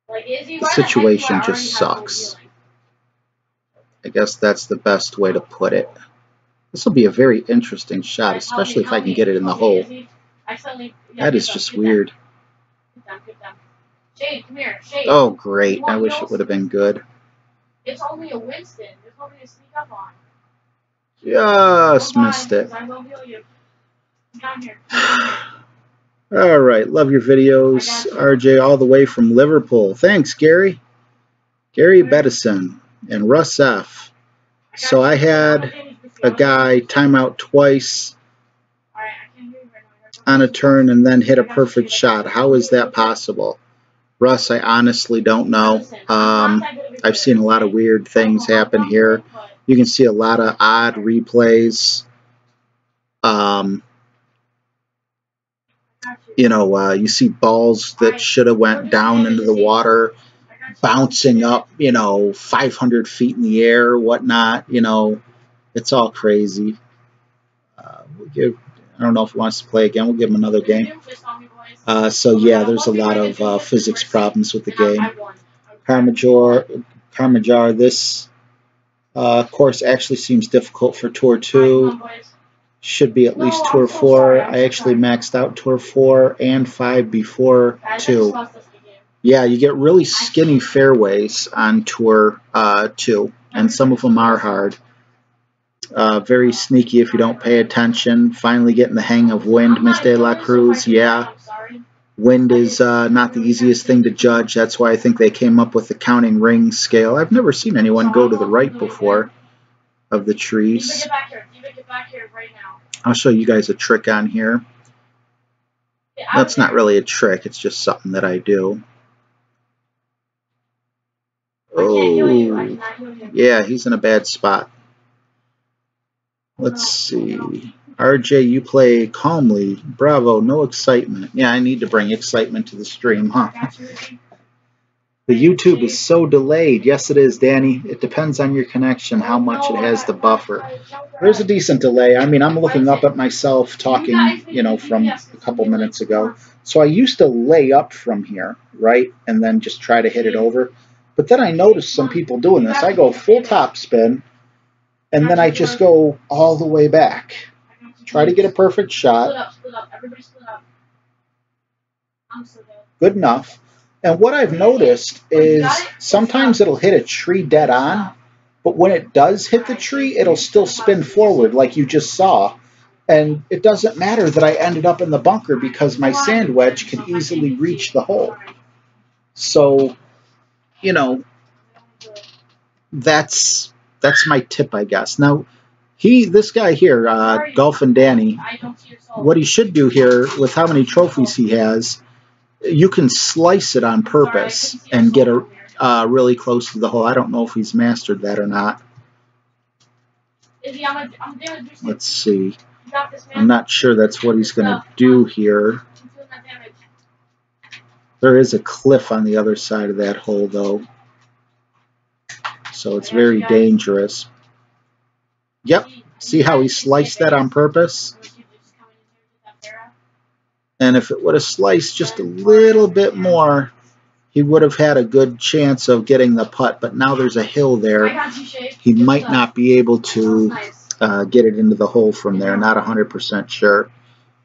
S2: The situation just sucks. I guess that's the best way to put it. This will be a very interesting shot, especially if I can get it in the hole. That is just weird. Oh, great. I wish it would have been good.
S1: It's only a Winston. There's nobody to sneak up on.
S2: Just missed it. All right, love your videos. RJ all the way from Liverpool. Thanks, Gary. Gary Bettison and Russ F. So I had a guy time out twice on a turn and then hit a perfect shot. How is that possible? Russ, I honestly don't know. I've seen a lot of weird things happen here. You can see a lot of odd replays. You know, you see balls that should have went down into the water, bouncing up, you know, 500 feet in the air, whatnot. You know, it's all crazy. I don't know if he wants to play again. We'll give him another game. So yeah, there's a lot of physics problems with the game. Carmajar, this course actually seems difficult for Tour 2. Should be at least Tour 4. I actually maxed out Tour 4 and 5 before 2. Yeah, you get really skinny fairways on Tour 2, and some of them are hard. Very sneaky if you don't pay attention. Finally getting the hang of wind, Miss De La Cruz. Yeah, wind is not the easiest thing to judge. That's why I think they came up with the counting ring scale. I've never seen anyone go to the right before of the trees. I'll show you guys a trick on here. That's not really a trick. It's just something that I do. Oh, yeah, he's in a bad spot. Let's see. RJ, you play calmly. Bravo, no excitement. Yeah, I need to bring excitement to the stream, huh? The YouTube is so delayed. Yes, it is, Danny. It depends on your connection, how much it has to buffer. There's a decent delay. I mean, I'm looking up at myself talking, you know, from a couple minutes ago. So I used to lay up from here, right, and then just try to hit it over. But then I noticed some people doing this. I go full top spin, and then I just go all the way back. Try to get a perfect shot. Good enough. And what I've noticed is sometimes it'll hit a tree dead on, but when it does hit the tree, it'll still spin forward like you just saw. And it doesn't matter that I ended up in the bunker because my sand wedge can easily reach the hole. So, you know, that's my tip, I guess. Now, this guy here, Golfin' Danny, what he should do here with how many trophies he has, you can slice it on purpose and get really close to the hole. I don't know if he's mastered that or not. Let's see. I'm not sure that's what he's going to do here. There is a cliff on the other side of that hole, though. So it's very dangerous. Yep. See how he sliced that on purpose? And if it would have sliced just a little bit more, he would have had a good chance of getting the putt. But now there's a hill there. He might not be able to get it into the hole from there. Not 100% sure.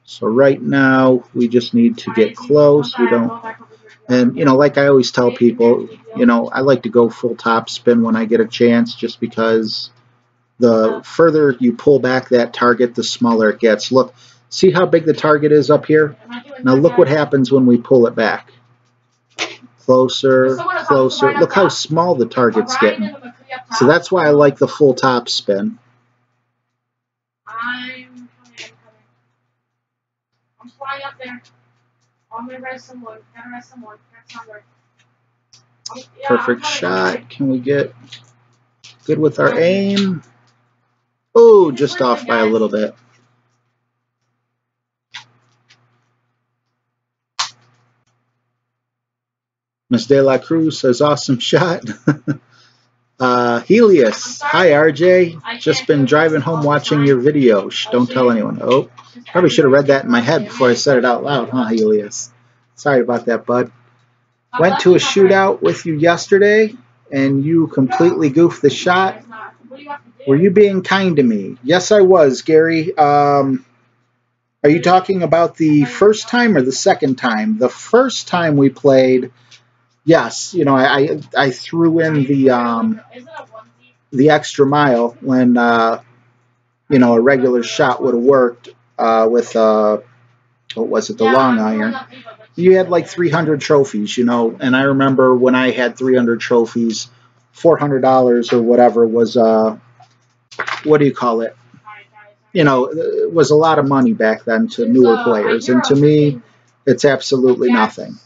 S2: So right now, we just need to get close. We don't... And, you know, like I always tell people, you know, I like to go full top spin when I get a chance just because the further you pull back that target, the smaller it gets. Look. See how big the target is up here? Now look what happens when we pull it back. Closer, closer. Look how small the target's getting. So that's why I like the full top spin.
S1: I'm flying up there. I'm gonna res someone. Gotta res someone.
S2: Perfect shot. Can we get good with our aim? Oh, just off by a little bit. Miss De La Cruz says, awesome shot. Helios, hi RJ. Just been driving home watching your video. Shh, don't tell anyone. Oh, probably should have read that in my head before I said it out loud, huh, Helios? Sorry about that, bud. Went to a shootout with you yesterday, and you completely goofed the shot. Were you being kind to me? Yes, I was, Gary. Are you talking about the first time or the second time? The first time we played... Yes, you know, I threw in the extra mile when you know, a regular shot would have worked with what was it, the long iron. You had like 300 trophies, you know, and I remember when I had 300 trophies, $400 or whatever was what do you call it? You know, it was a lot of money back then to newer players, and to me, it's absolutely nothing.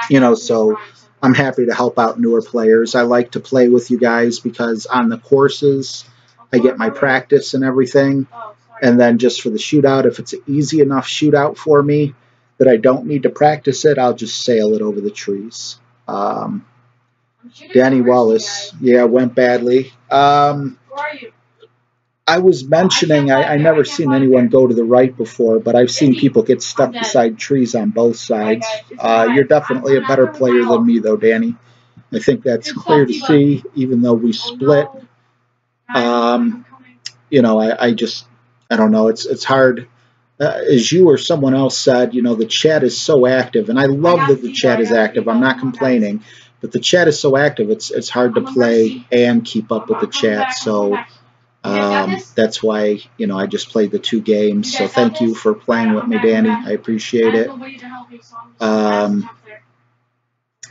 S2: You know, so I'm happy to help out newer players. I like to play with you guys because on the courses, I get my practice and everything. And then just for the shootout, if it's an easy enough shootout for me that I don't need to practice it, I'll just sail it over the trees. Danny Wallace, yeah, went badly. I was mentioning I never seen anyone go to the right before, but I've seen people get stuck beside trees on both sides. You're definitely a better player than me, though, Danny. I think that's clear to see, even though we split. You know, I don't know. It's hard. As you or someone else said, you know, the chat is so active, and I love that the chat is active. I'm not complaining, but the chat is so active. It's hard to play and keep up with the chat. So that's why, you know, I just played the 2 games. So thank you for playing with me, Danny. I appreciate it.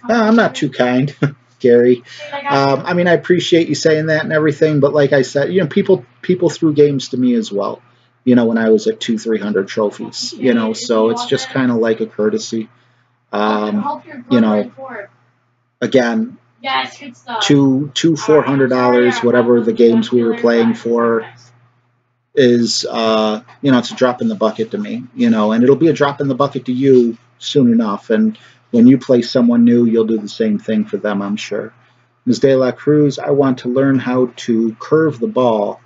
S2: I'm not too kind, Gary. I mean, I appreciate you saying that and everything, but like I said, you know, people threw games to me as well, you know, when I was at 200-300 trophies, you know, so it's just kind of like a courtesy. You know, again, $200, $400, whatever the games we were playing for is, you know, it's a drop in the bucket to me, you know, and it'll be a drop in the bucket to you soon enough. And when you play someone new, you'll do the same thing for them, I'm sure. Ms. De La Cruz, I want to learn how to curve the ball.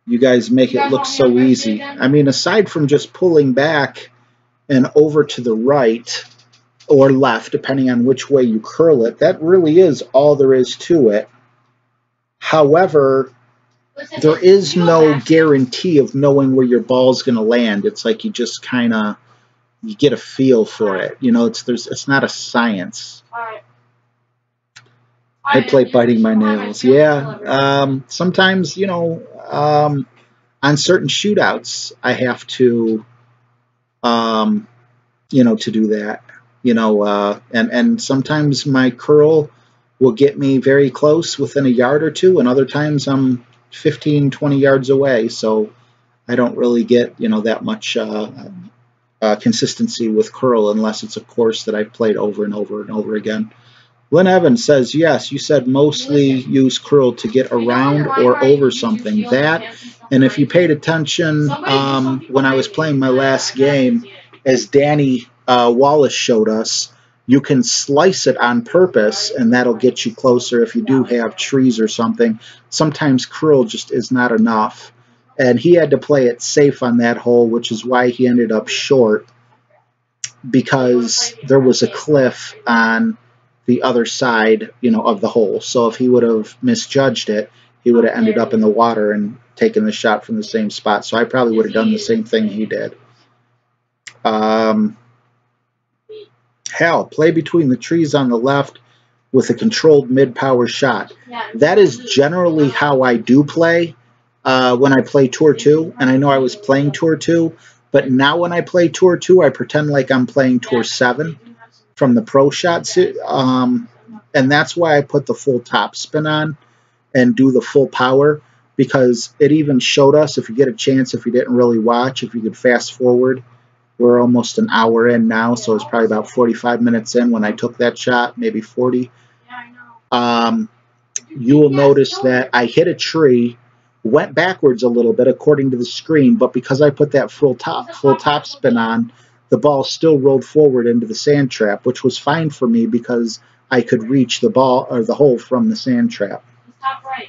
S2: You guys make it look so easy. I mean, aside from just pulling back and over to the right or left, depending on which way you curl it, that really is all there is to it. However, there is no guarantee of knowing where your ball's going to land. It's like you just kind of, you get a feel for it. You know, it's not a science. I play biting my nails. Yeah. Sometimes, you know, on certain shootouts, I have to, you know, to do that. You know, and sometimes my curl will get me very close within a yard or two, and other times I'm 15, 20 yards away. So I don't really get, you know, that much consistency with curl unless it's a course that I've played over and over and over again. Lynn Evans says, yes, you said mostly use curl to get around or over something. That, and if you paid attention when I was playing my last game, as Danny Wallace showed us, you can slice it on purpose, and that'll get you closer if you do have trees or something. Sometimes curl just is not enough. And he had to play it safe on that hole, which is why he ended up short, because there was a cliff on the other side, you know, of the hole. So if he would have misjudged it, he would have ended up in the water and taken the shot from the same spot. So I probably would have done the same thing he did. Hal, play between the trees on the left with a controlled mid-power shot. That is generally how I do play when I play Tour 2, and I know I was playing Tour 2, but now when I play Tour 2, I pretend like I'm playing Tour 7 from the Pro Shot, and that's why I put the full top spin on and do the full power, because it even showed us, if you get a chance, if you didn't really watch, if you could fast forward, we're almost an hour in now, so it's probably about 45 minutes in when I took that shot, maybe 40. You will notice that I hit a tree, went backwards a little bit according to the screen, but because I put that full top spin on, the ball still rolled forward into the sand trap, which was fine for me because I could reach the ball or the hole from the sand trap.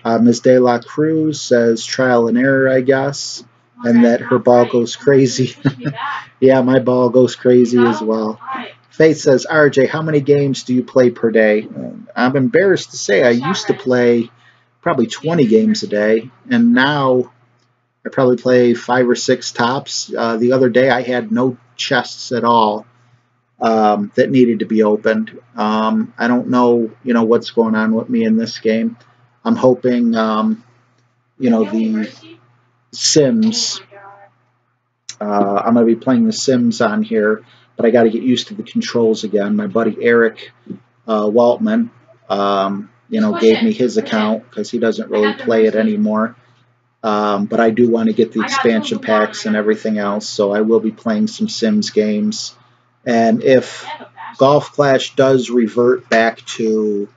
S2: Ms. De La Cruz says trial and error, I guess, and that her ball goes crazy. Yeah, my ball goes crazy as well. Faith says, RJ, how many games do you play per day? I'm embarrassed to say I used to play probably 20 games a day, and now I probably play 5 or 6 tops. The other day I had no chests at all that needed to be opened. I don't know, you know, what's going on with me in this game. I'm hoping, you know, the Sims, I'm going to be playing the Sims on here, but I got to get used to the controls again. My buddy Eric Waltman, you know, gave me his account because he doesn't really play it anymore. But I do want to get the expansion packs and everything else, so I will be playing some Sims games. And if Golf Clash does revert back to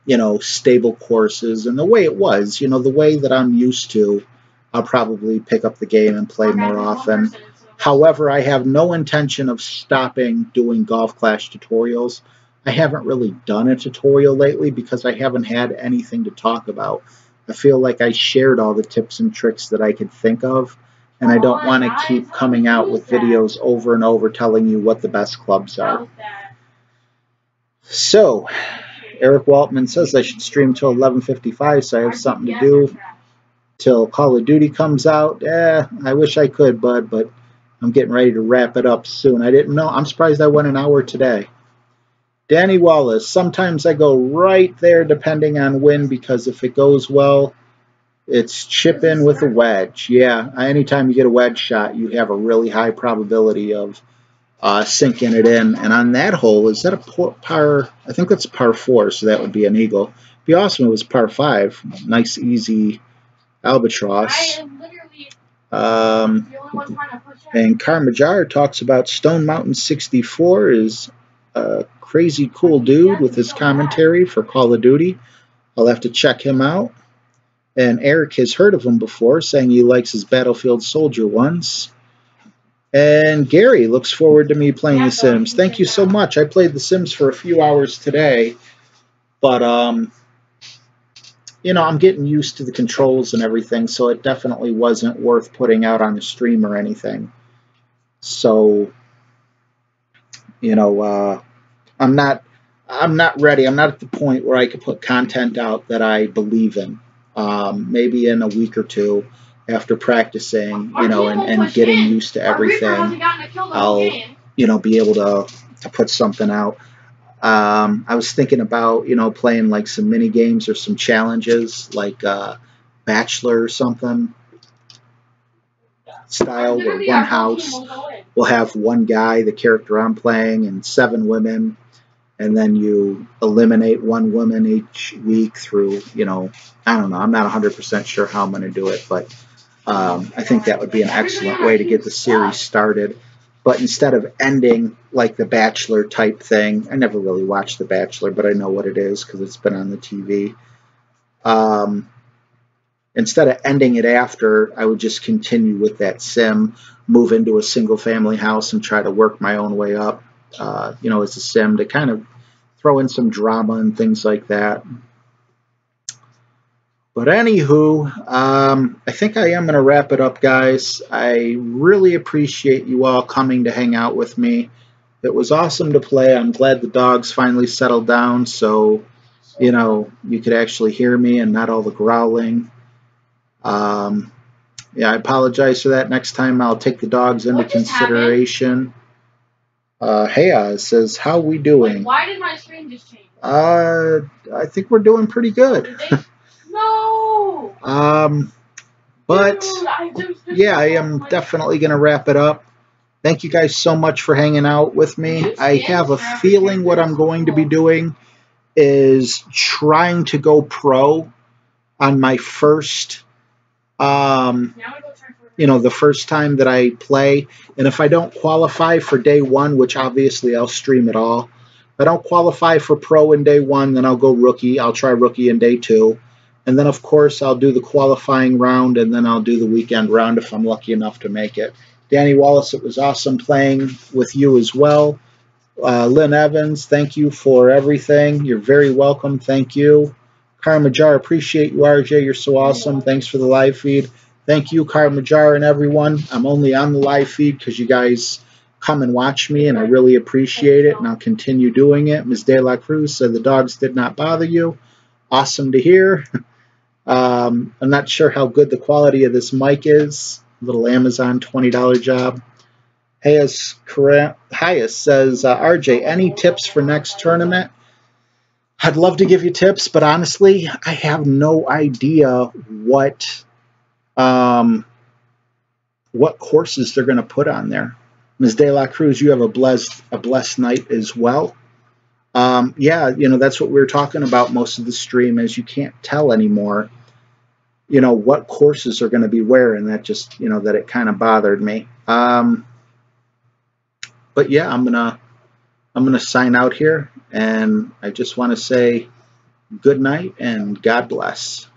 S2: you know, stable courses and the way it was, you know, the way that I'm used to, I'll probably pick up the game and play more often. However, I have no intention of stopping doing Golf Clash tutorials. I haven't really done a tutorial lately because I haven't had anything to talk about. I feel like I shared all the tips and tricks that I could think of, and I don't want to keep coming out with videos over and over telling you what the best clubs are. So, Eric Waltman says I should stream till 11:55 so I have something to do till Call of Duty comes out. I wish I could, bud, but I'm getting ready to wrap it up soon. I didn't know. I'm surprised I went an hour today. Danny Wallace, sometimes I go right there depending on wind because if it goes well, it's chip in with a wedge. Yeah, anytime you get a wedge shot, you have a really high probability of sinking it in. And on that hole, is that a par? I think that's par 4, so that would be an eagle. It'd be awesome if it was par 5. Nice, easy albatross. And Karmajar talks about Stone Mountain 64 is a crazy cool dude with his commentary for Call of Duty. I'll have to check him out. And Eric has heard of him before, saying he likes his Battlefield Soldier ones. And Gary looks forward to me playing The Sims. Thank you so much. I played The Sims for a few hours today, but you know, I'm getting used to the controls and everything, so it definitely wasn't worth putting out on the stream or anything. So, you know, I'm not ready. I'm not at the point where I could put content out that I believe in. Maybe in a week or two, after practicing, you know, and getting used to everything, I'll, you know, be able to put something out. I was thinking about, you know, playing like some mini games or some challenges, like Bachelor or something style, where one house will have one guy, the character I'm playing, and 7 women, and then you eliminate one woman each week through, you know, I don't know. I'm not 100% sure how I'm going to do it, but I think that would be an excellent way to get the series started. But instead of ending like the Bachelor type thing, I never really watched The Bachelor, but I know what it is because it's been on the TV. Instead of ending it after, I would just continue with that sim, move into a single family house and try to work my own way up, you know, as a sim to kind of throw in some drama and things like that. But anywho, I think I am going to wrap it up, guys. I really appreciate you all coming to hang out with me. It was awesome to play. I'm glad the dogs finally settled down so, you know, you could actually hear me and not all the growling. Yeah, I apologize for that. Next time I'll take the dogs into consideration. Hey, says, how we doing?
S1: Wait, why did my screen just change?
S2: I think we're doing pretty good.
S1: No!
S2: But
S1: Dude,
S2: yeah, I am definitely going to wrap it up. Thank you guys so much for hanging out with me. I have a feeling what I'm going to be doing is trying to go pro on my first, you know, the first time that I play. And if I don't qualify for day 1, which obviously I'll stream it all, if I don't qualify for pro in day 1, then I'll go rookie. I'll try rookie in day 2. And then, of course, I'll do the qualifying round, and then I'll do the weekend round if I'm lucky enough to make it. Danny Wallace, it was awesome playing with you as well. Lynn Evans, thank you for everything. You're very welcome. Thank you. Karmajar, appreciate you, RJ. You're so awesome. Thanks for the live feed. Thank you, Karmajar, and everyone. I'm only on the live feed because you guys come and watch me, and I really appreciate it, and I'll continue doing it. Ms. De La Cruz said the dogs did not bother you. Awesome to hear. I'm not sure how good the quality of this mic is. Little Amazon $20 job. Hayes says, RJ, any tips for next tournament? I'd love to give you tips, but honestly, I have no idea what courses they're going to put on there. Ms. De La Cruz, you have a blessed night as well. Yeah, you know, that's what we were talking about most of the stream is you can't tell anymore, you know, what courses are going to be where, and that just, you know, that it kind of bothered me. But yeah, I'm gonna sign out here, and I just want to say good night and God bless.